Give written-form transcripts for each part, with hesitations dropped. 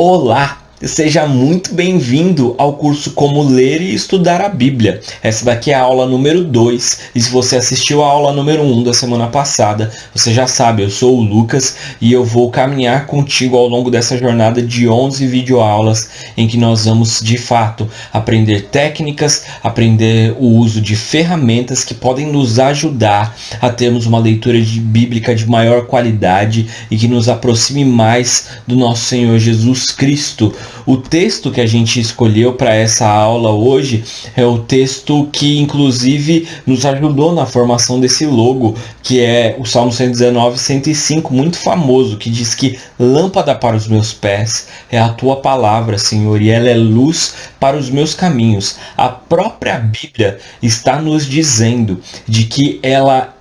Olá, seja muito bem-vindo ao curso Como Ler e Estudar a Bíblia. Essa daqui é a aula número 2, e se você assistiu a aula número 1 da semana passada, você já sabe, eu sou o Lucas e eu vou caminhar contigo ao longo dessa jornada de 11 videoaulas em que nós vamos, de fato, aprender técnicas, aprender o uso de ferramentas que podem nos ajudar a termos uma leitura bíblica de maior qualidade e que nos aproxime mais do nosso Senhor Jesus Cristo. O texto que a gente escolheu para essa aula hoje é o texto que inclusive nos ajudou na formação desse logo, que é o Salmo 119, 105, muito famoso, que diz que lâmpada para os meus pés é a tua palavra, Senhor, e ela é luz para os meus caminhos. A própria Bíblia está nos dizendo de que ela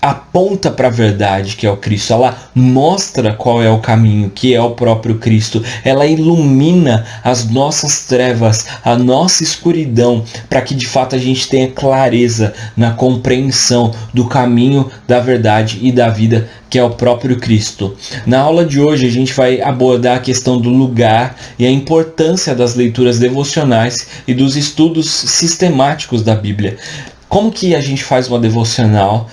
aponta para a verdade, que é o Cristo. Ela mostra qual é o caminho, que é o próprio Cristo. Ela ilumina as nossas trevas, a nossa escuridão, para que de fato a gente tenha clareza na compreensão do caminho, da verdade e da vida, que é o próprio Cristo. Na aula de hoje a gente vai abordar a questão do lugar e a importância das leituras devocionais e dos estudos sistemáticos da Bíblia. Como que a gente faz uma devocional?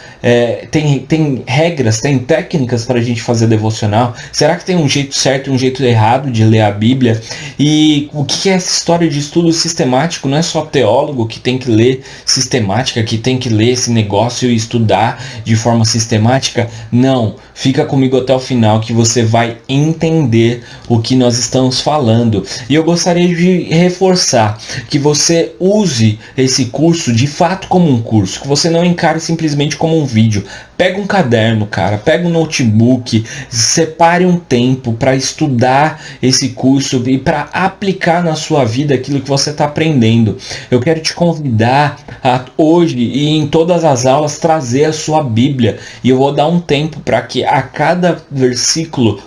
Tem regras, tem técnicas para a gente fazer devocional? Será que tem um jeito certo e um jeito errado de ler a Bíblia? E o que é essa história de estudo sistemático? Não é só teólogo que tem que ler sistemática, que tem que ler esse negócio e estudar de forma sistemática? Não, fica comigo até o final que você vai entender o que nós estamos falando. E eu gostaria de reforçar que você use esse curso de fato como um curso, que você não encare simplesmente como um vídeo. Pega um caderno, cara, pega um notebook, separe um tempo para estudar esse curso e para aplicar na sua vida aquilo que você está aprendendo. Eu quero te convidar a hoje e em todas as aulas trazer a sua Bíblia, e eu vou dar um tempo para que a cada versículo,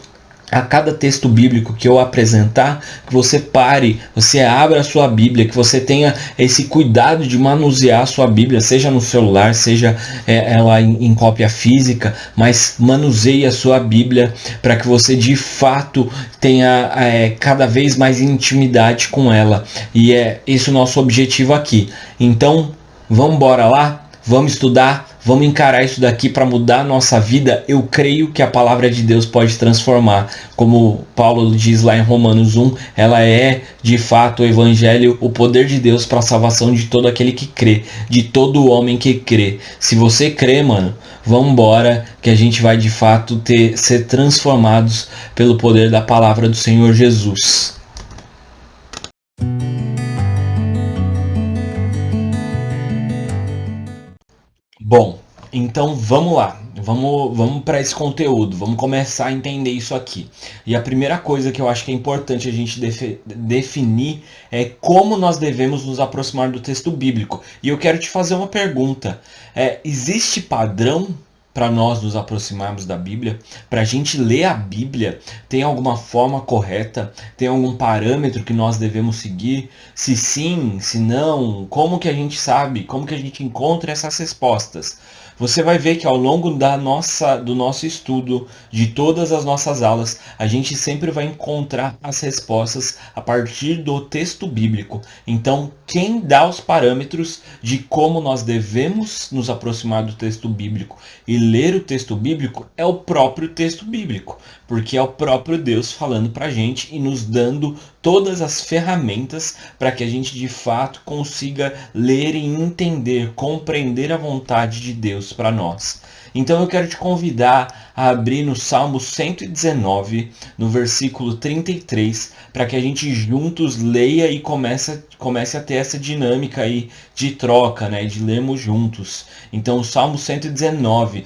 a cada texto bíblico que eu apresentar, que você pare, você abra a sua Bíblia, que você tenha esse cuidado de manusear a sua Bíblia, seja no celular, seja ela em cópia física, mas manuseie a sua Bíblia para que você de fato tenha cada vez mais intimidade com ela. E é esse o nosso objetivo aqui. Então, vamos embora lá? Vamos estudar? Vamos encarar isso daqui para mudar a nossa vida? Eu creio que a palavra de Deus pode transformar. Como Paulo diz lá em Romanos 1, ela é de fato o evangelho, o poder de Deus para a salvação de todo aquele que crê, de todo homem que crê. Se você crê, mano, vamos embora que a gente vai de fato ser transformados pelo poder da palavra do Senhor Jesus. Bom, então vamos lá, vamos para esse conteúdo, vamos começar a entender isso aqui. E a primeira coisa que eu acho que é importante a gente definir é como nós devemos nos aproximar do texto bíblico. E eu quero te fazer uma pergunta: existe padrão para nós nos aproximarmos da Bíblia? Para a gente ler a Bíblia, tem alguma forma correta? Tem algum parâmetro que nós devemos seguir? Se sim, se não, como que a gente sabe? Como que a gente encontra essas respostas? Você vai ver que ao longo do nosso estudo, de todas as nossas aulas, a gente sempre vai encontrar as respostas a partir do texto bíblico. Então, quem dá os parâmetros de como nós devemos nos aproximar do texto bíblico e ler o texto bíblico é o próprio texto bíblico, porque é o próprio Deus falando pra gente e nos dando todas as ferramentas para que a gente de fato consiga ler e entender, compreender a vontade de Deus para nós. Então eu quero te convidar a abrir no Salmo 119, no versículo 33, para que a gente juntos leia e comece a ter essa dinâmica aí de troca, né, de lermos juntos. Então o Salmo 119,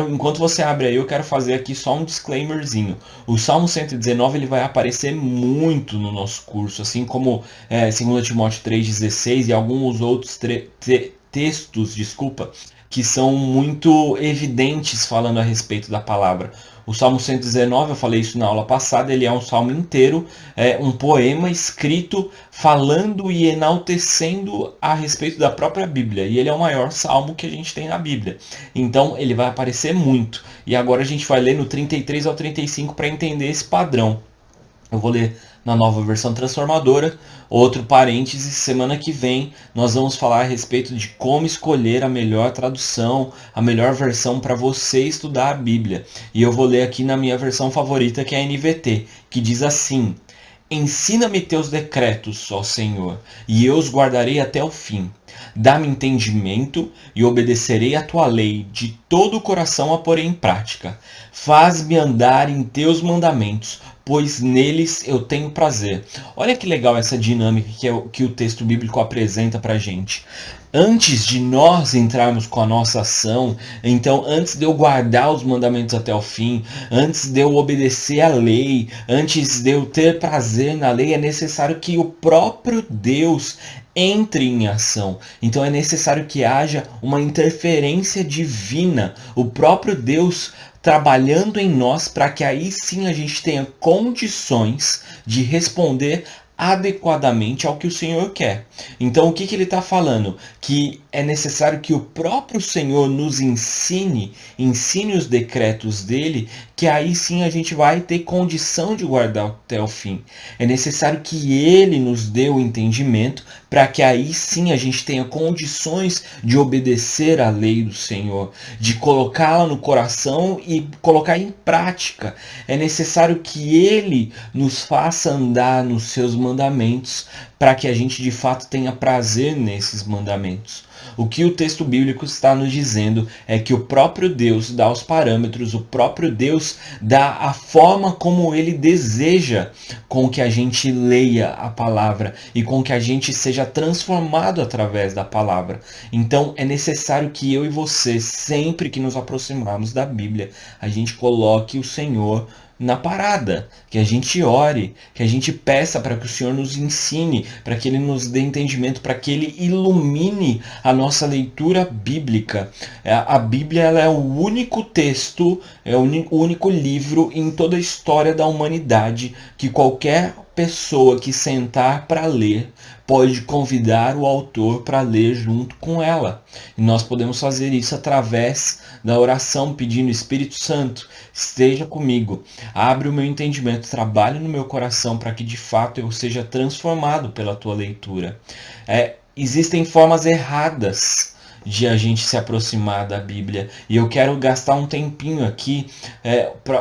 enquanto você abre aí, eu quero fazer aqui só um disclaimerzinho. O Salmo 119 ele vai aparecer muito no nosso curso, assim como 2 Timóteo 3,16 e alguns outros textos, que são muito evidentes falando a respeito da palavra. O Salmo 119, eu falei isso na aula passada, ele é um salmo inteiro, um poema escrito falando e enaltecendo a respeito da própria Bíblia. E ele é o maior salmo que a gente tem na Bíblia. Então ele vai aparecer muito. E agora a gente vai ler no 33 ao 35 para entender esse padrão. Eu vou ler na Nova Versão Transformadora. Outro parêntese, semana que vem nós vamos falar a respeito de como escolher a melhor tradução, a melhor versão para você estudar a Bíblia. E eu vou ler aqui na minha versão favorita, que é a NVT, que diz assim: Ensina-me teus decretos, ó Senhor, e eu os guardarei até o fim. Dá-me entendimento e obedecerei a tua lei, de todo o coração a porei em prática. Faz-me andar em teus mandamentos, pois neles eu tenho prazer. Olha que legal essa dinâmica que o texto bíblico apresenta para a gente. Antes de nós entrarmos com a nossa ação, então antes de eu guardar os mandamentos até o fim, antes de eu obedecer à lei, antes de eu ter prazer na lei, é necessário que o próprio Deus entre em ação. Então é necessário que haja uma interferência divina, o próprio Deus trabalhando em nós para que aí sim a gente tenha condições de responder adequadamente ao que o Senhor quer. Então o que ele está falando? Que é necessário que o próprio Senhor nos ensine os decretos dele, que aí sim a gente vai ter condição de guardar até o fim. É necessário que ele nos dê o entendimento para que aí sim a gente tenha condições de obedecer à lei do Senhor, de colocá-la no coração e colocar em prática. É necessário que ele nos faça andar nos seus mandamentos, para que a gente de fato tenha prazer nesses mandamentos. O que o texto bíblico está nos dizendo é que o próprio Deus dá os parâmetros, o próprio Deus dá a forma como ele deseja com que a gente leia a palavra e com que a gente seja transformado através da palavra. Então é necessário que eu e você, sempre que nos aproximarmos da Bíblia, a gente coloque o Senhor na parada, que a gente ore, que a gente peça para que o Senhor nos ensine, para que Ele nos dê entendimento, para que Ele ilumine a nossa leitura bíblica. A Bíblia ela é o único texto, é o único livro em toda a história da humanidade que qualquer pessoa que sentar para ler pode convidar o autor para ler junto com ela. E nós podemos fazer isso através da oração, pedindo: Espírito Santo, esteja comigo, abre o meu entendimento, trabalhe no meu coração para que de fato eu seja transformado pela tua leitura. Existem formas erradas de a gente se aproximar da Bíblia, e eu quero gastar um tempinho aqui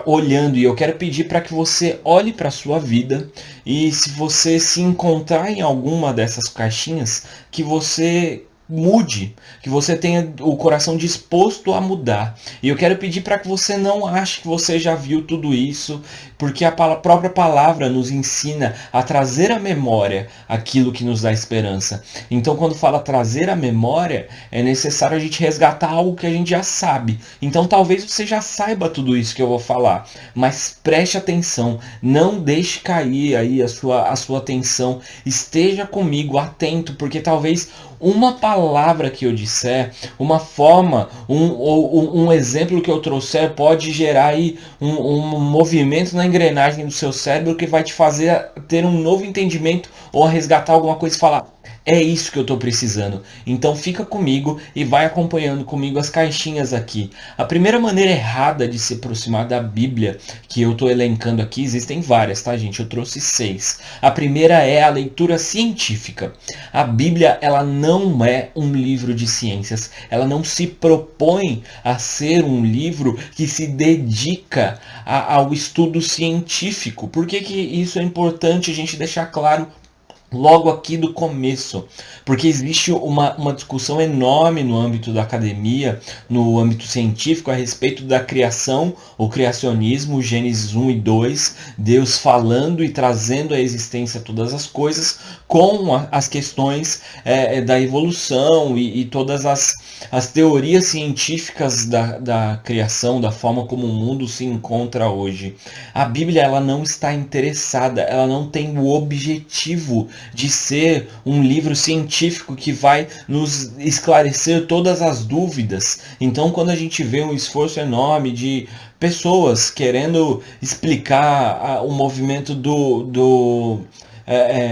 olhando, e eu quero pedir para que você olhe para a sua vida, e se você se encontrar em alguma dessas caixinhas, que você mude, que você tenha o coração disposto a mudar. E eu quero pedir para que você não ache que você já viu tudo isso, porque a própria palavra nos ensina a trazer à memória aquilo que nos dá esperança. Então, quando fala trazer à memória, é necessário a gente resgatar algo que a gente já sabe. Então, talvez você já saiba tudo isso que eu vou falar, mas preste atenção, não deixe cair aí a sua atenção, esteja comigo, atento, porque talvez uma palavra que eu disser, uma forma, um exemplo que eu trouxer pode gerar aí um movimento na engrenagem do seu cérebro que vai te fazer ter um novo entendimento ou resgatar alguma coisa e falar: é isso que eu estou precisando. Então fica comigo e vai acompanhando comigo as caixinhas aqui. A primeira maneira errada de se aproximar da Bíblia, que eu estou elencando aqui, existem várias, tá, gente? Eu trouxe 6. A primeira é a leitura científica. A Bíblia, ela não é um livro de ciências. Ela não se propõe a ser um livro que se dedica ao estudo científico. Por que isso é importante a gente deixar claro logo aqui do começo? Porque existe uma discussão enorme no âmbito da academia, no âmbito científico, a respeito da criação, o criacionismo, Gênesis 1 e 2, Deus falando e trazendo à existência todas as coisas, com as questões da evolução e todas as teorias científicas da criação, da forma como o mundo se encontra hoje. A Bíblia, ela não está interessada, ela não tem o objetivo de ser um livro científico que vai nos esclarecer todas as dúvidas. Então, quando a gente vê um esforço enorme de pessoas querendo explicar o movimento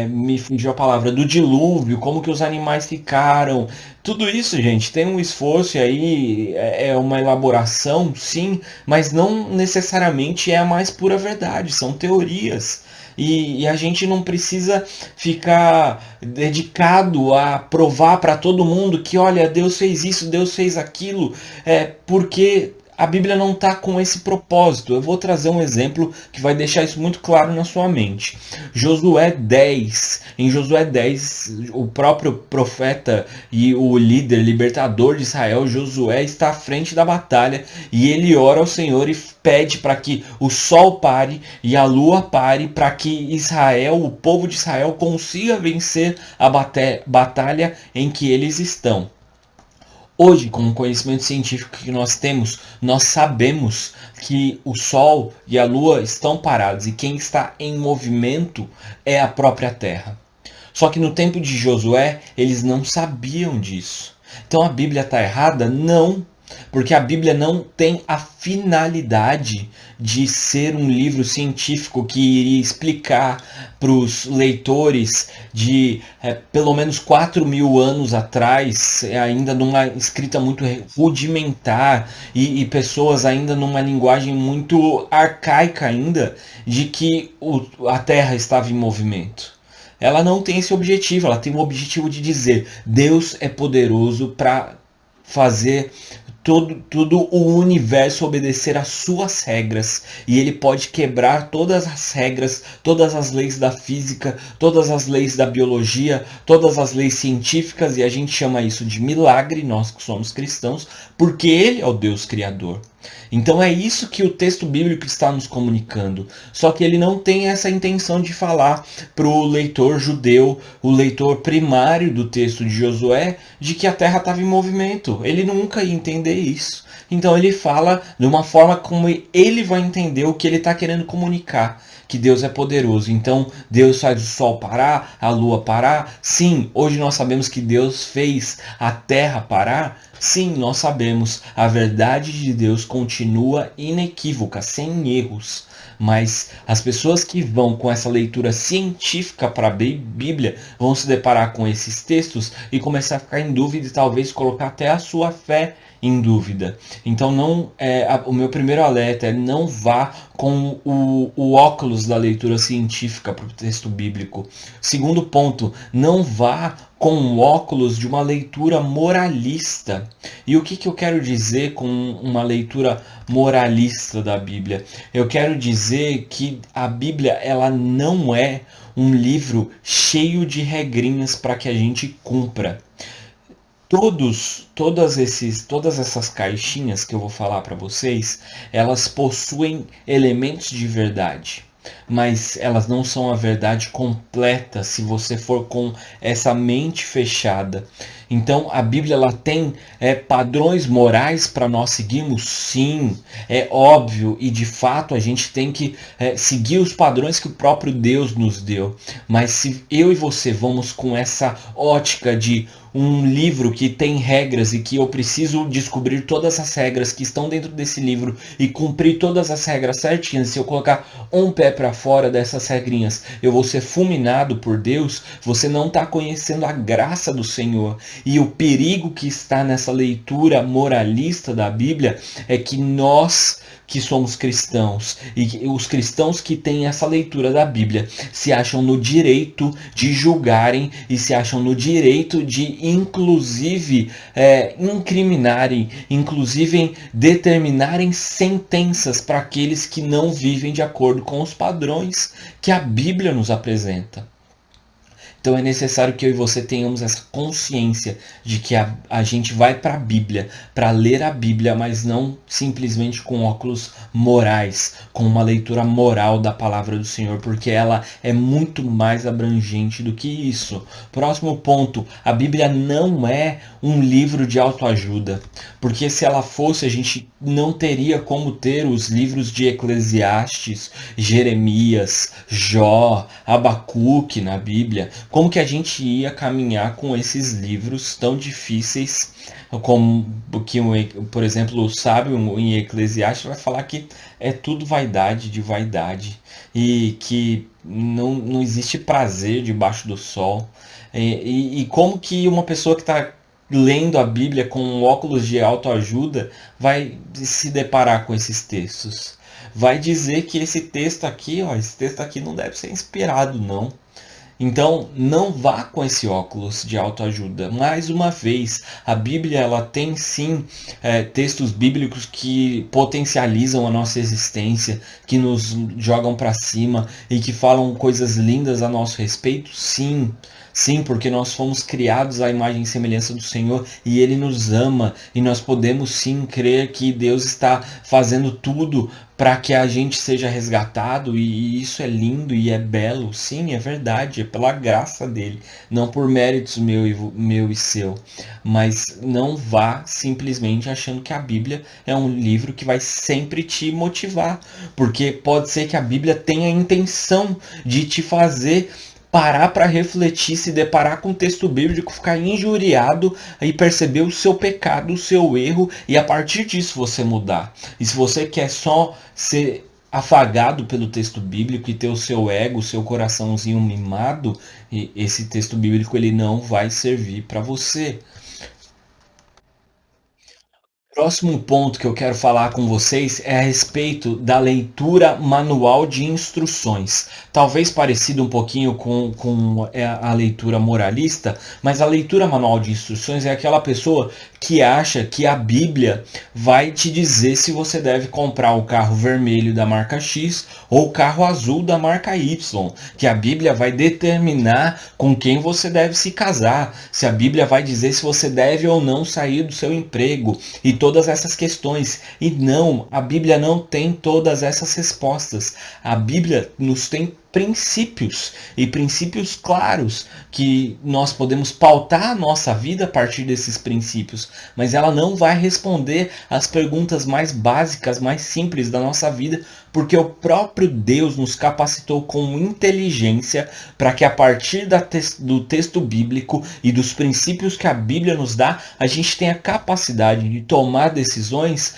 me fugiu a palavra, do dilúvio, como que os animais ficaram, tudo isso, gente, tem um esforço e aí é uma elaboração, sim, mas não necessariamente é a mais pura verdade, são teorias. e a gente não precisa ficar dedicado a provar para todo mundo que, olha, Deus fez isso, Deus fez aquilo, porque a Bíblia não está com esse propósito. Eu vou trazer um exemplo que vai deixar isso muito claro na sua mente. Josué 10. Em Josué 10, o próprio profeta e o líder, libertador de Israel, Josué, está à frente da batalha e ele ora ao Senhor e pede para que o sol pare e a lua pare, para que Israel, o povo de Israel, consiga vencer a batalha em que eles estão. Hoje, com o conhecimento científico que nós temos, nós sabemos que o Sol e a Lua estão parados e quem está em movimento é a própria Terra. Só que no tempo de Josué, eles não sabiam disso. Então a Bíblia está errada? Não, porque a Bíblia não tem a finalidade de ser um livro científico que iria explicar para os leitores de pelo menos 4.000 anos atrás, ainda numa escrita muito rudimentar e pessoas ainda numa linguagem muito arcaica ainda, de que a Terra estava em movimento. Ela não tem esse objetivo, ela tem o objetivo de dizer: Deus é poderoso para fazer todo o universo obedecer às suas regras, e ele pode quebrar todas as regras, todas as leis da física, todas as leis da biologia, todas as leis científicas, e a gente chama isso de milagre, nós que somos cristãos, porque ele é o Deus criador. Então é isso que o texto bíblico está nos comunicando. Só que ele não tem essa intenção de falar para o leitor judeu, o leitor primário do texto de Josué, de que a terra estava em movimento. Ele nunca ia entender isso. Então ele fala de uma forma como ele vai entender o que ele está querendo comunicar. Que Deus é poderoso. Então Deus faz o sol parar, a lua parar. Sim, hoje nós sabemos que Deus fez a terra parar. Sim, nós sabemos. A verdade de Deus continua inequívoca, sem erros. Mas as pessoas que vão com essa leitura científica para a Bíblia vão se deparar com esses textos e começar a ficar em dúvida e talvez colocar até a sua fé em dúvida. Então o meu primeiro alerta é: não vá com o óculos da leitura científica para o texto bíblico. Segundo ponto, não vá com o óculos de uma leitura moralista. E o que eu quero dizer com uma leitura moralista da Bíblia? Eu quero dizer que a Bíblia ela não é um livro cheio de regrinhas para que a gente cumpra. Todas essas caixinhas que eu vou falar para vocês, elas possuem elementos de verdade, mas elas não são a verdade completa se você for com essa mente fechada. Então a Bíblia ela tem padrões morais para nós seguirmos, sim, é óbvio, e de fato a gente tem que seguir os padrões que o próprio Deus nos deu. Mas se eu e você vamos com essa ótica de um livro que tem regras e que eu preciso descobrir todas as regras que estão dentro desse livro e cumprir todas as regras certinhas, se eu colocar um pé para fora dessas regrinhas, eu vou ser fulminado por Deus, você não está conhecendo a graça do Senhor. E o perigo que está nessa leitura moralista da Bíblia é que nós que somos cristãos e os cristãos que têm essa leitura da Bíblia se acham no direito de julgarem e se acham no direito de inclusive incriminarem, inclusive determinarem sentenças para aqueles que não vivem de acordo com os padrões que a Bíblia nos apresenta. Então é necessário que eu e você tenhamos essa consciência de que a gente vai para a Bíblia, para ler a Bíblia, mas não simplesmente com óculos morais, com uma leitura moral da palavra do Senhor, porque ela é muito mais abrangente do que isso. Próximo ponto, a Bíblia não é um livro de autoajuda, porque se ela fosse, a gente não teria como ter os livros de Eclesiastes, Jeremias, Jó, Abacuque na Bíblia. Como que a gente ia caminhar com esses livros tão difíceis, como que, por exemplo, o sábio em Eclesiastes vai falar que é tudo vaidade de vaidade e que não existe prazer debaixo do sol. E como que uma pessoa que está lendo a Bíblia com óculos de autoajuda vai se deparar com esses textos? vai dizer que esse texto aqui, ó, esse texto aqui não deve ser inspirado, não. Então, não vá com esse óculos de autoajuda. Mais uma vez, a Bíblia ela tem sim textos bíblicos que potencializam a nossa existência, que nos jogam para cima e que falam coisas lindas a nosso respeito. Sim, sim, porque nós fomos criados à imagem e semelhança do Senhor e Ele nos ama e nós podemos sim crer que Deus está fazendo tudo para que a gente seja resgatado e isso é lindo e é belo. Sim, é verdade, é pela graça dele, não por méritos meu e seu. Mas não vá simplesmente achando que a Bíblia é um livro que vai sempre te motivar, porque pode ser que a Bíblia tenha a intenção de te fazer parar para refletir, se deparar com o texto bíblico, ficar injuriado e perceber o seu pecado, o seu erro e a partir disso você mudar. E se você quer só ser afagado pelo texto bíblico e ter o seu ego, o seu coraçãozinho mimado, esse texto bíblico ele não vai servir para você. Próximo ponto que eu quero falar com vocês é a respeito da leitura manual de instruções. Talvez parecido um pouquinho com a leitura moralista, mas a leitura manual de instruções é aquela pessoa que acha que a Bíblia vai te dizer se você deve comprar o carro vermelho da marca X ou o carro azul da marca Y, que a Bíblia vai determinar com quem você deve se casar, se a Bíblia vai dizer se você deve ou não sair do seu emprego e todas essas questões. E não, a Bíblia não tem todas essas respostas. A Bíblia nos tem princípios e princípios claros que nós podemos pautar a nossa vida a partir desses princípios, mas ela não vai responder as perguntas mais básicas, mais simples da nossa vida, porque o próprio Deus nos capacitou com inteligência para que a partir do texto bíblico e dos princípios que a Bíblia nos dá, a gente tenha capacidade de tomar decisões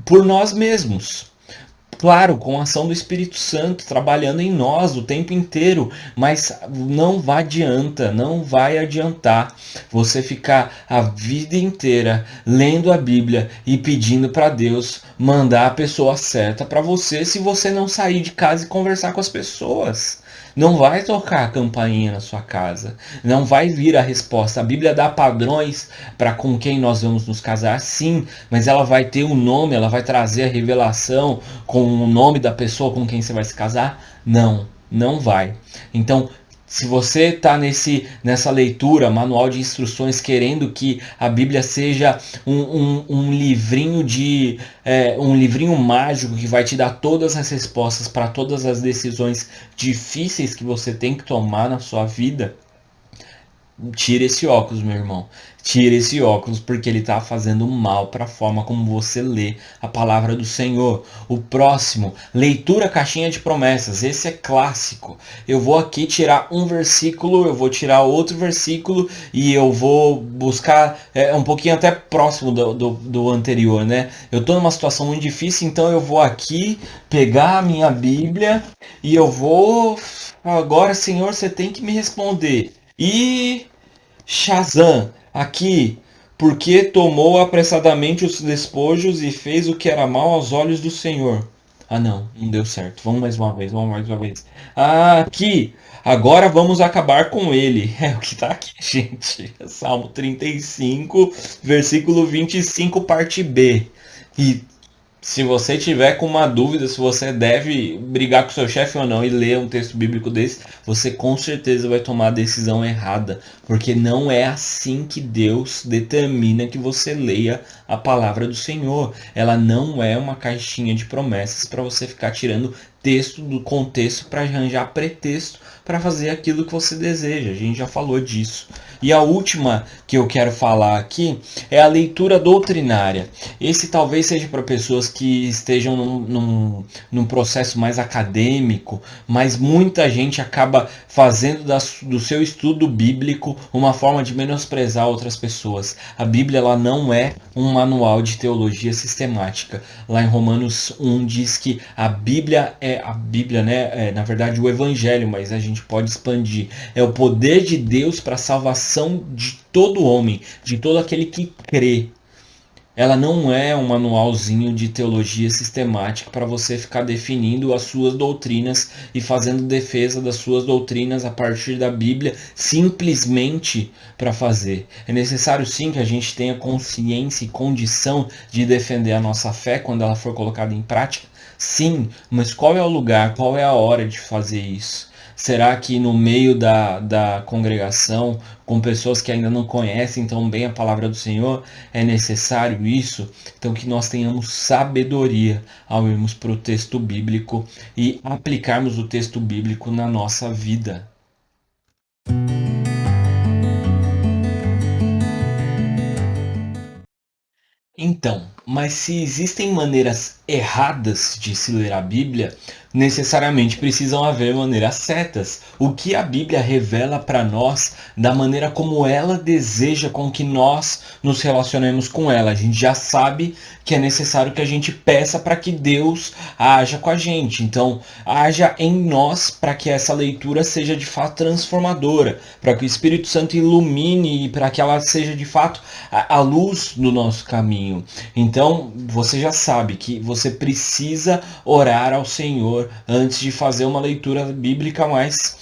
por nós mesmos. Claro, com a ação do Espírito Santo trabalhando em nós o tempo inteiro, mas não vai adiantar você ficar a vida inteira lendo a Bíblia e pedindo para Deus mandar a pessoa certa para você se você não sair de casa e conversar com as pessoas. Não vai tocar a campainha na sua casa. Não vai vir a resposta. A Bíblia dá padrões para com quem nós vamos nos casar, sim, mas ela vai ter um nome, ela vai trazer a revelação com o nome da pessoa com quem você vai se casar? Não, não vai. Então, se você está nessa leitura, manual de instruções, querendo que a Bíblia seja um livrinho um livrinho mágico que vai te dar todas as respostas para todas as decisões difíceis que você tem que tomar na sua vida, tira esse óculos, meu irmão. Tira esse óculos porque ele está fazendo mal para a forma como você lê a palavra do Senhor. O próximo, leitura caixinha de promessas. Esse é clássico. Eu vou aqui tirar um versículo, eu vou tirar outro versículo e eu vou buscar um pouquinho até próximo do anterior, né? Eu estou numa situação muito difícil, então eu vou aqui pegar a minha Bíblia e eu vou... Agora, Senhor, você tem que me responder. E Shazam, aqui, porque tomou apressadamente os despojos e fez o que era mal aos olhos do Senhor. Ah, não, não deu certo. Vamos mais uma vez, vamos mais uma vez. Aqui, agora vamos acabar com ele. É o que está aqui, gente. Salmo 35, versículo 25, parte B. E se você tiver com uma dúvida se você deve brigar com seu chefe ou não e ler um texto bíblico desse, você com certeza vai tomar a decisão errada, porque não é assim que Deus determina que você leia a palavra do Senhor. Ela não é uma caixinha de promessas para você ficar tirando texto do contexto para arranjar pretexto para fazer aquilo que você deseja. A gente já falou disso. E a última que eu quero falar aqui é a leitura doutrinária. Esse talvez seja para pessoas que estejam num processo mais acadêmico, mas muita gente acaba fazendo do seu estudo bíblico uma forma de menosprezar outras pessoas. A Bíblia ela não é um manual de teologia sistemática. Lá em Romanos 1 diz que a Bíblia, né? Na verdade o Evangelho, mas a gente pode expandir. É o poder de Deus para a salvação de todo homem, de todo aquele que crê. Ela não é um manualzinho de teologia sistemática para você ficar definindo as suas doutrinas e fazendo defesa das suas doutrinas a partir da Bíblia simplesmente para fazer. É necessário sim que a gente tenha consciência e condição de defender a nossa fé quando ela for colocada em prática. Sim, mas qual é o lugar, qual é a hora de fazer isso? Será que no meio da congregação, com pessoas que ainda não conhecem tão bem a palavra do Senhor, é necessário isso? Então, que nós tenhamos sabedoria ao irmos para o texto bíblico e aplicarmos o texto bíblico na nossa vida. Então, mas se existem maneiras erradas de se ler a Bíblia, necessariamente precisam haver maneiras certas. O que a Bíblia revela para nós da maneira como ela deseja com que nós nos relacionemos com ela. A gente já sabe que é necessário que a gente peça para que Deus haja com a gente. Então, haja em nós para que essa leitura seja de fato transformadora, para que o Espírito Santo ilumine e para que ela seja de fato a luz do nosso caminho. Então, você já sabe que você precisa orar ao Senhor antes de fazer uma leitura bíblica mais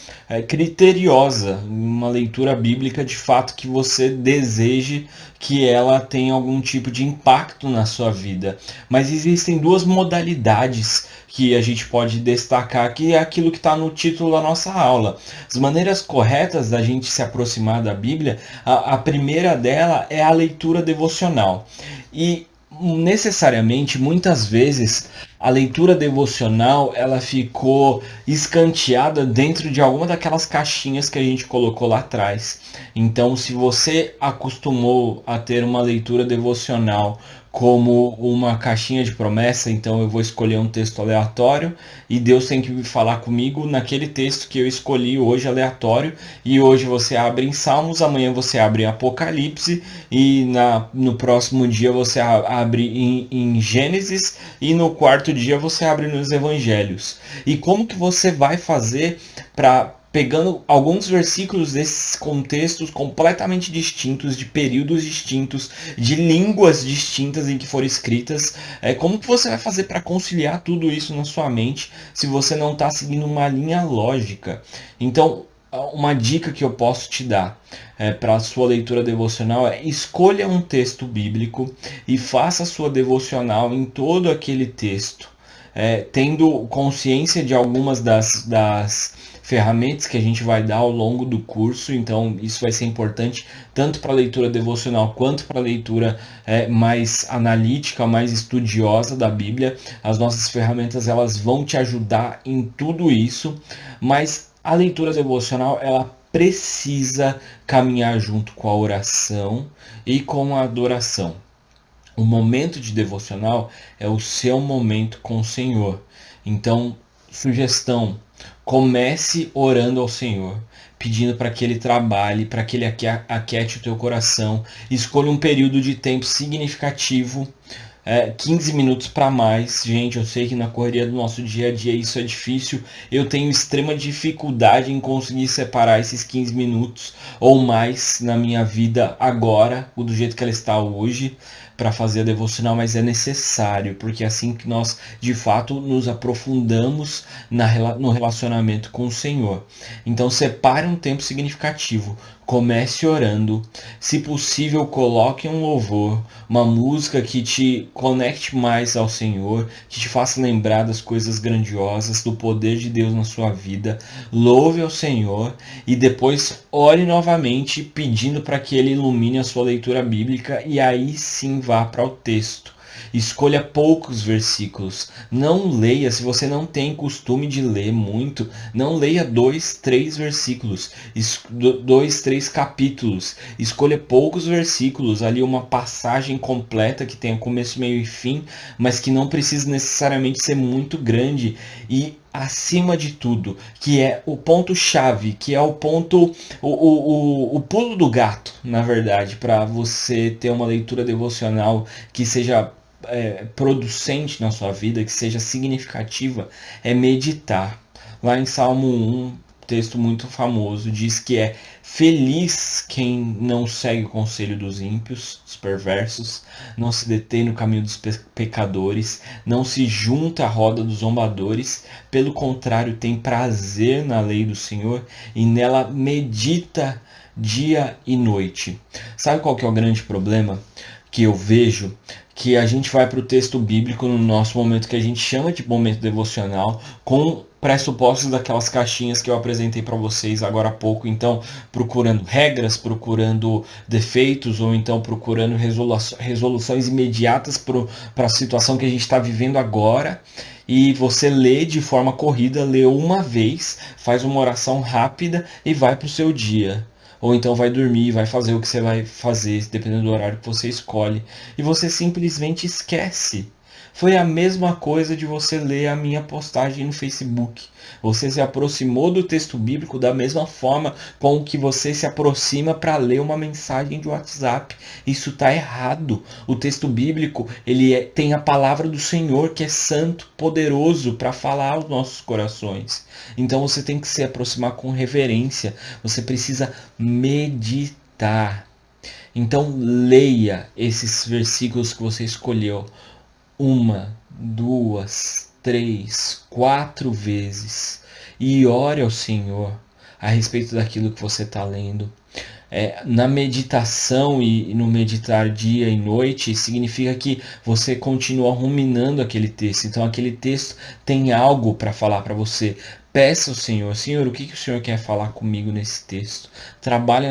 criteriosa, uma leitura bíblica de fato que você deseje que ela tenha algum tipo de impacto na sua vida. Mas existem duas modalidades que a gente pode destacar, que é aquilo que está no título da nossa aula. As maneiras corretas da gente se aproximar da Bíblia, a primeira dela é a leitura devocional. E necessariamente, muitas vezes, a leitura devocional ela ficou escanteada dentro de alguma daquelas caixinhas que a gente colocou lá atrás. Então, se você acostumou a ter uma leitura devocional como uma caixinha de promessa, então eu vou escolher um texto aleatório e Deus tem que falar comigo naquele texto que eu escolhi hoje aleatório, e hoje você abre em Salmos, amanhã você abre em Apocalipse e no próximo dia você abre em Gênesis e no quarto dia você abre nos Evangelhos. E como que você vai fazer para pegando alguns versículos desses contextos completamente distintos, de períodos distintos, de línguas distintas em que foram escritas, como que você vai fazer para conciliar tudo isso na sua mente se você não está seguindo uma linha lógica? Então, uma dica que eu posso te dar para a sua leitura devocional é: escolha um texto bíblico e faça a sua devocional em todo aquele texto, tendo consciência de algumas das ferramentas que a gente vai dar ao longo do curso. Então isso vai ser importante tanto para a leitura devocional quanto para a leitura mais analítica, mais estudiosa da Bíblia. As nossas ferramentas elas vão te ajudar em tudo isso, mas a leitura devocional ela precisa caminhar junto com a oração e com a adoração. O momento de devocional é o seu momento com o Senhor. Então, sugestão: comece orando ao Senhor, pedindo para que Ele trabalhe, para que Ele aquete o teu coração. Escolha um período de tempo significativo, 15 minutos para mais. Gente, eu sei que na correria do nosso dia a dia isso é difícil. Eu tenho extrema dificuldade em conseguir separar esses 15 minutos ou mais na minha vida agora, do jeito que ela está hoje, para fazer a devocional, mas é necessário, porque é assim que nós de fato nos aprofundamos no relacionamento com o Senhor. Então separe um tempo significativo, comece orando, se possível coloque um louvor, uma música que te conecte mais ao Senhor, que te faça lembrar das coisas grandiosas, do poder de Deus na sua vida. Louve ao Senhor e depois ore novamente pedindo para que Ele ilumine a sua leitura bíblica, e aí sim vá para o texto. Escolha poucos versículos. Não leia, se você não tem costume de ler muito, não leia 2, 3 versículos, 2, 3 capítulos. Escolha poucos versículos, ali uma passagem completa que tenha começo, meio e fim, mas que não precisa necessariamente ser muito grande. E acima de tudo, que é o ponto-chave, que é o ponto, o pulo do gato, na verdade, para você ter uma leitura devocional que seja producente na sua vida, que seja significativa, é meditar. Lá em Salmo 1, texto muito famoso, diz que é feliz quem não segue o conselho dos ímpios, dos perversos, não se detém no caminho dos pecadores, não se junta à roda dos zombadores, pelo contrário, tem prazer na lei do Senhor e nela medita dia e noite. Sabe qual que é o grande problema que eu vejo? Que a gente vai para o texto bíblico no nosso momento que a gente chama de momento devocional, com pressupostos daquelas caixinhas que eu apresentei para vocês agora há pouco, então procurando regras, procurando defeitos, ou então procurando resoluções imediatas para a situação que a gente está vivendo agora. E você lê de forma corrida, lê uma vez, faz uma oração rápida e vai para o seu dia. Ou então vai dormir, vai fazer o que você vai fazer, dependendo do horário que você escolhe. E você simplesmente esquece. Foi a mesma coisa de você ler a minha postagem no Facebook. Você se aproximou do texto bíblico da mesma forma com que você se aproxima para ler uma mensagem de WhatsApp. Isso está errado. O texto bíblico tem a palavra do Senhor, que é santo, poderoso para falar aos nossos corações. Então você tem que se aproximar com reverência. Você precisa meditar. Então leia esses versículos que você escolheu uma, duas, três, quatro vezes e ore ao Senhor a respeito daquilo que você está lendo. Na meditação e no meditar dia e noite, significa que você continua ruminando aquele texto. Então aquele texto tem algo para falar para você. Peça ao Senhor, Senhor, o que o Senhor quer falar comigo nesse texto? Trabalhe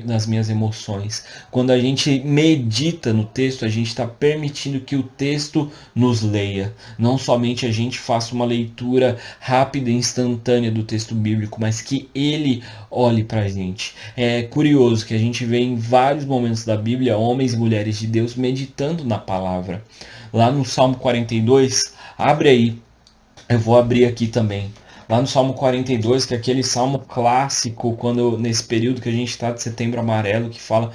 nas minhas emoções. Quando a gente medita no texto, a gente está permitindo que o texto nos leia. Não somente a gente faça uma leitura rápida e instantânea do texto bíblico, mas que ele olhe para a gente. É curioso que a gente vê em vários momentos da Bíblia homens e mulheres de Deus meditando na palavra. Lá no Salmo 42, abre aí, eu vou abrir aqui também. Lá no Salmo 42, que é aquele salmo clássico, quando nesse período que a gente está de Setembro Amarelo, que fala,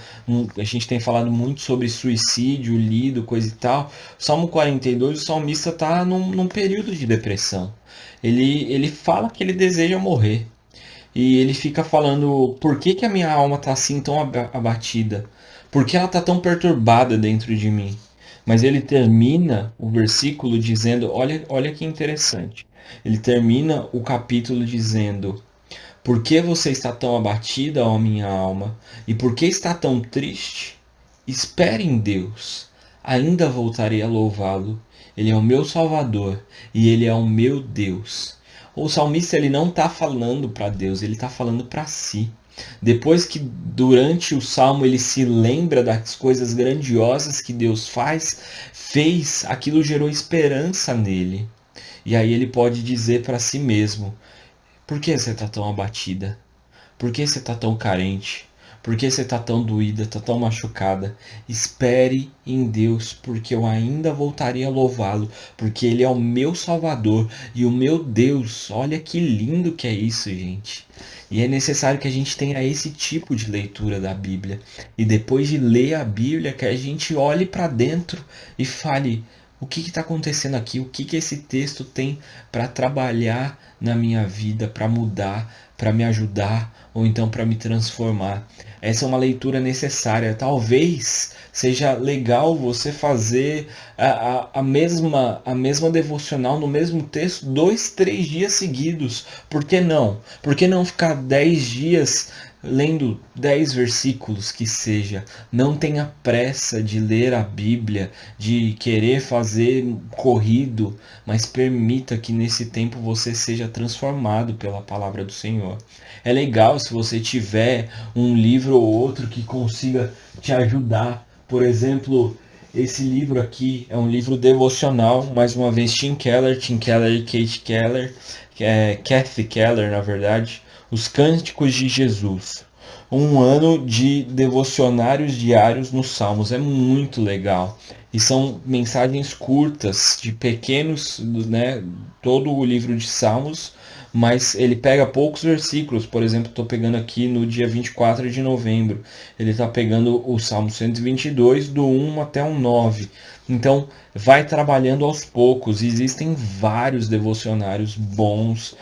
a gente tem falado muito sobre suicídio, lido, coisa e tal. Salmo 42, o salmista está num período de depressão. Ele fala que ele deseja morrer. E ele fica falando, por que a minha alma está assim tão abatida? Por que ela está tão perturbada dentro de mim? Mas ele termina o versículo dizendo, olha que interessante. Ele termina o capítulo dizendo, por que você está tão abatida, ó minha alma? E por que está tão triste? Espere em Deus. Ainda voltarei a louvá-lo. Ele é o meu Salvador e ele é o meu Deus. O salmista ele não está falando para Deus, ele está falando para si. Depois que durante o salmo ele se lembra das coisas grandiosas que Deus fez, aquilo gerou esperança nele. E aí ele pode dizer para si mesmo, por que você está tão abatida? Por que você está tão carente? Por que você está tão doída, está tão machucada? Espere em Deus, porque eu ainda voltarei a louvá-lo, porque Ele é o meu Salvador e o meu Deus. Olha que lindo que é isso, gente. E é necessário que a gente tenha esse tipo de leitura da Bíblia. E depois de ler a Bíblia, que a gente olhe para dentro e fale, o que está acontecendo aqui? O que esse texto tem para trabalhar na minha vida, para mudar, para me ajudar ou então para me transformar? Essa é uma leitura necessária. Talvez seja legal você fazer a mesma devocional no mesmo texto 2, 3 dias seguidos. Por que não? Por que não ficar 10 dias lendo 10 versículos que seja? Não tenha pressa de ler a Bíblia, de querer fazer corrido, mas permita que nesse tempo você seja transformado pela palavra do Senhor. É legal se você tiver um livro ou outro que consiga te ajudar. Por exemplo, esse livro aqui é um livro devocional, mais uma vez Tim Keller e Kate Keller, Kathy Keller, na verdade, Os Cânticos de Jesus. Um ano de devocionários diários nos Salmos. É muito legal. E são mensagens curtas, de pequenos, né? Todo o livro de Salmos, mas ele pega poucos versículos. Por exemplo, estou pegando aqui no dia 24 de novembro, ele está pegando o Salmo 122, do 1 até o 9. Então, vai trabalhando aos poucos. Existem vários devocionários bons.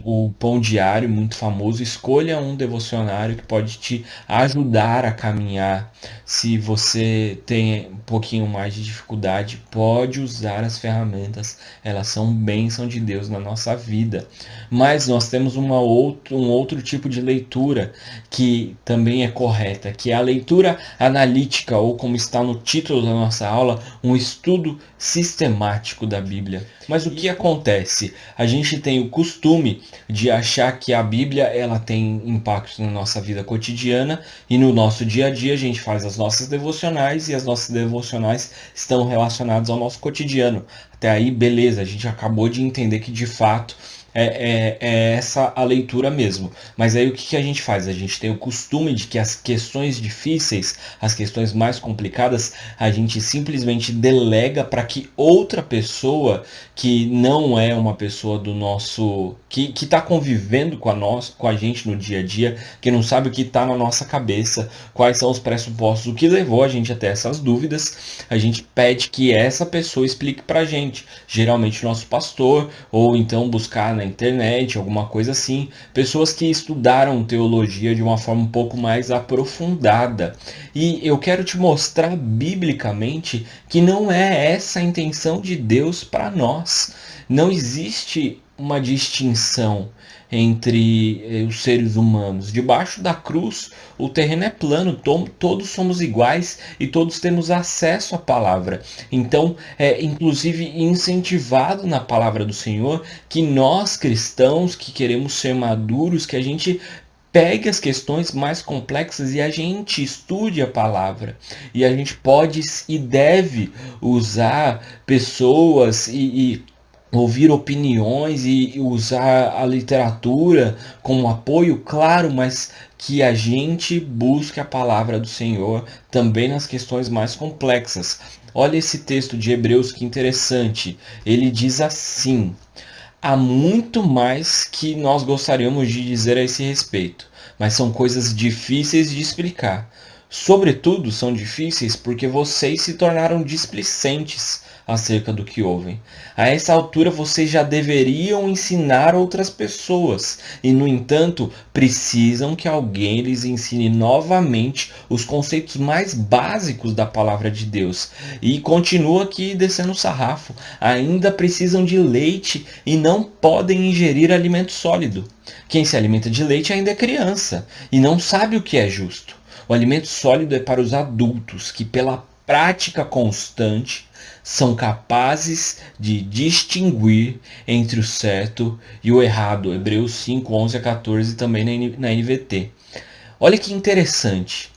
O Pão Diário, muito famoso. Escolha um devocionário que pode te ajudar a caminhar. Se você tem um pouquinho mais de dificuldade, pode usar as ferramentas. Elas são bênção de Deus na nossa vida. Mas nós temos um outro tipo de leitura que também é correta, que é a leitura analítica, ou como está no título da nossa aula, um estudo sistemático da Bíblia. Mas o que acontece? A gente tem o costume de achar que a Bíblia ela tem impacto na nossa vida cotidiana, e no nosso dia a dia a gente faz as nossas devocionais, e as nossas devocionais estão relacionadas ao nosso cotidiano. Até aí, beleza, a gente acabou de entender que de fato é essa a leitura mesmo. Mas aí o que a gente faz? A gente tem o costume de que as questões difíceis, as questões mais complicadas, a gente simplesmente delega para que outra pessoa, que não é uma pessoa do nosso, que está convivendo com a gente no dia a dia, que não sabe o que está na nossa cabeça, quais são os pressupostos, o que levou a gente até essas dúvidas, a gente pede que essa pessoa explique para a gente. Geralmente o nosso pastor, ou então buscar na internet, alguma coisa assim, pessoas que estudaram teologia de uma forma um pouco mais aprofundada. E eu quero te mostrar biblicamente que não é essa a intenção de Deus para nós. Não existe uma distinção entre os seres humanos. Debaixo da cruz, o terreno é plano, todos somos iguais e todos temos acesso à palavra. Então, é inclusive incentivado na palavra do Senhor que nós cristãos, que queremos ser maduros, que a gente pegue as questões mais complexas e a gente estude a palavra. E a gente pode e deve usar pessoas e ouvir opiniões e usar a literatura como apoio, claro, mas que a gente busque a palavra do Senhor também nas questões mais complexas. Olha esse texto de Hebreus, que interessante. Ele diz assim: há muito mais que nós gostaríamos de dizer a esse respeito, mas são coisas difíceis de explicar. Sobretudo, são difíceis porque vocês se tornaram displicentes acerca do que ouvem. A essa altura, vocês já deveriam ensinar outras pessoas, e, no entanto, precisam que alguém lhes ensine novamente os conceitos mais básicos da palavra de Deus. E continua aqui descendo o sarrafo. Ainda precisam de leite e não podem ingerir alimento sólido. Quem se alimenta de leite ainda é criança e não sabe o que é justo. O alimento sólido é para os adultos, que pela prática constante são capazes de distinguir entre o certo e o errado. Hebreus 5, 11 a 14, também na NVT. Olha que interessante.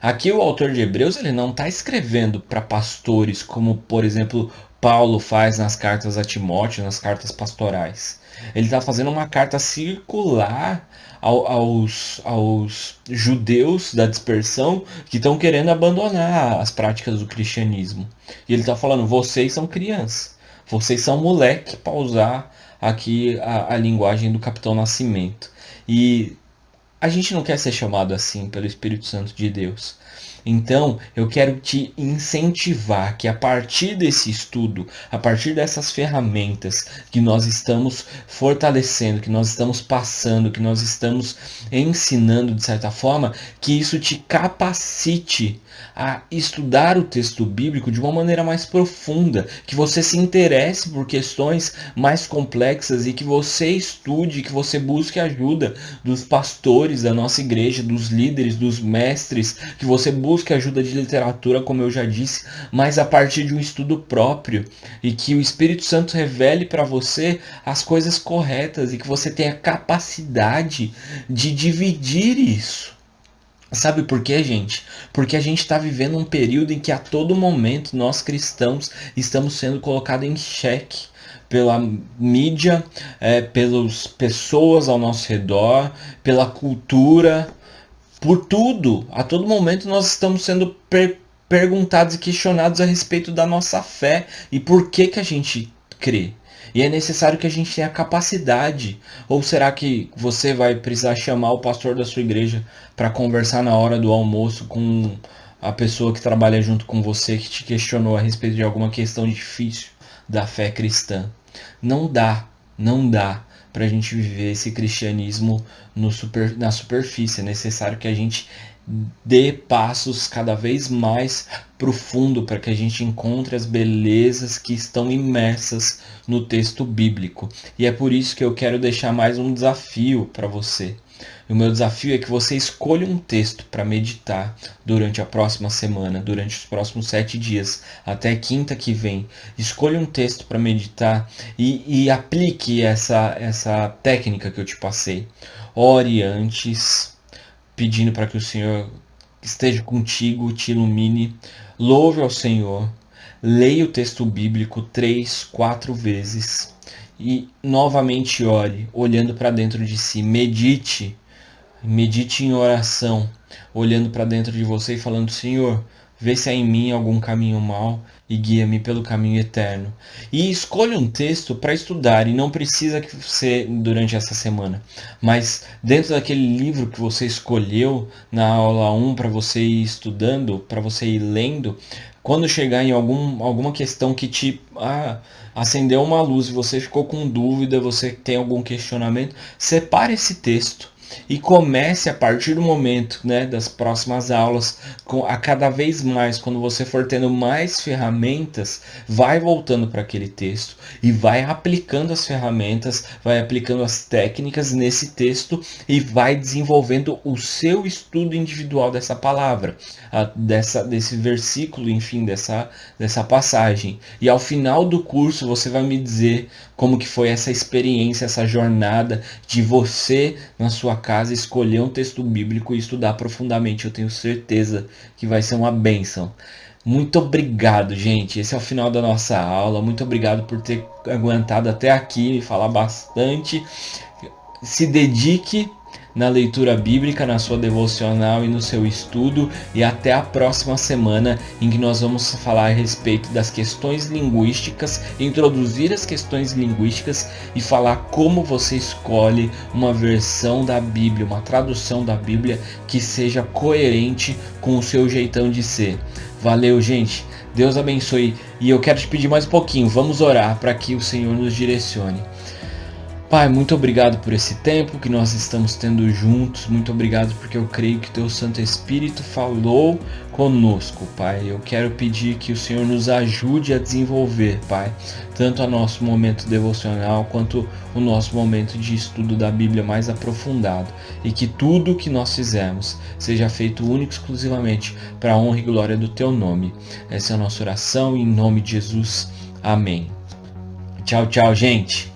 Aqui o autor de Hebreus ele não está escrevendo para pastores, como, por exemplo, Paulo faz nas cartas a Timóteo, nas cartas pastorais. Ele está fazendo uma carta circular aos judeus da dispersão que estão querendo abandonar as práticas do cristianismo. E ele está falando: vocês são crianças, vocês são moleque, para usar aqui a linguagem do Capitão Nascimento. E a gente não quer ser chamado assim pelo Espírito Santo de Deus. Então, eu quero te incentivar que a partir desse estudo, a partir dessas ferramentas que nós estamos fortalecendo, que nós estamos passando, que nós estamos ensinando de certa forma, que isso te capacite a estudar o texto bíblico de uma maneira mais profunda, que você se interesse por questões mais complexas e que você estude, que você busque ajuda dos pastores da nossa igreja, dos líderes, dos mestres, que você busque ajuda de literatura, como eu já disse, mas a partir de um estudo próprio, e que o Espírito Santo revele para você as coisas corretas e que você tenha capacidade de dividir isso. Sabe por quê, gente? Porque a gente está vivendo um período em que a todo momento nós cristãos estamos sendo colocados em xeque pela mídia, pelas pessoas ao nosso redor, pela cultura, por tudo. A todo momento nós estamos sendo perguntados e questionados a respeito da nossa fé e por que a gente crê. E é necessário que a gente tenha capacidade. Ou será que você vai precisar chamar o pastor da sua igreja para conversar na hora do almoço com a pessoa que trabalha junto com você, que te questionou a respeito de alguma questão difícil da fé cristã? Não dá, não dá para a gente viver esse cristianismo na superfície. É necessário que a gente dê passos cada vez mais profundo para que a gente encontre as belezas que estão imersas no texto bíblico. E é por isso que eu quero deixar mais um desafio para você. O meu desafio é que você escolha um texto para meditar durante a próxima semana, durante os próximos 7 dias, até quinta que vem. Escolha um texto para meditar e aplique essa técnica que eu te passei. Ore antes, pedindo para que o Senhor esteja contigo, te ilumine. Louve ao Senhor. Leia o texto bíblico 3, 4 vezes. E novamente ore, olhando para dentro de si. Medite em oração, olhando para dentro de você e falando: Senhor, vê se há em mim algum caminho mau e guia-me pelo caminho eterno. E escolha um texto para estudar, e não precisa que você durante essa semana, mas dentro daquele livro que você escolheu na aula 1 para você ir estudando, para você ir lendo, quando chegar em alguma questão que te acendeu uma luz e você ficou com dúvida, você tem algum questionamento, separe esse texto e comece a partir do momento, né, das próximas aulas, a cada vez mais, quando você for tendo mais ferramentas, vai voltando para aquele texto e vai aplicando as ferramentas, vai aplicando as técnicas nesse texto e vai desenvolvendo o seu estudo individual dessa palavra, desse versículo, enfim, dessa passagem. E ao final do curso você vai me dizer como que foi essa experiência, essa jornada de você na sua casa escolher um texto bíblico e estudar profundamente. Eu tenho certeza que vai ser uma bênção. Muito obrigado, gente. Esse é o final da nossa aula. Muito obrigado por ter aguentado até aqui e falar bastante. Se dedique na leitura bíblica, na sua devocional e no seu estudo, e até a próxima semana, em que nós vamos falar a respeito das questões linguísticas, introduzir as questões linguísticas e falar como você escolhe uma versão da Bíblia, uma tradução da Bíblia que seja coerente com o seu jeitão de ser. Valeu, gente. Deus abençoe. E eu quero te pedir mais um pouquinho. Vamos orar para que o Senhor nos direcione. Pai, muito obrigado por esse tempo que nós estamos tendo juntos. Muito obrigado porque eu creio que Teu Santo Espírito falou conosco, Pai. Eu quero pedir que o Senhor nos ajude a desenvolver, Pai, tanto o nosso momento devocional quanto o nosso momento de estudo da Bíblia mais aprofundado. E que tudo que nós fizermos seja feito único e exclusivamente para a honra e glória do Teu nome. Essa é a nossa oração em nome de Jesus. Amém. Tchau, tchau, gente.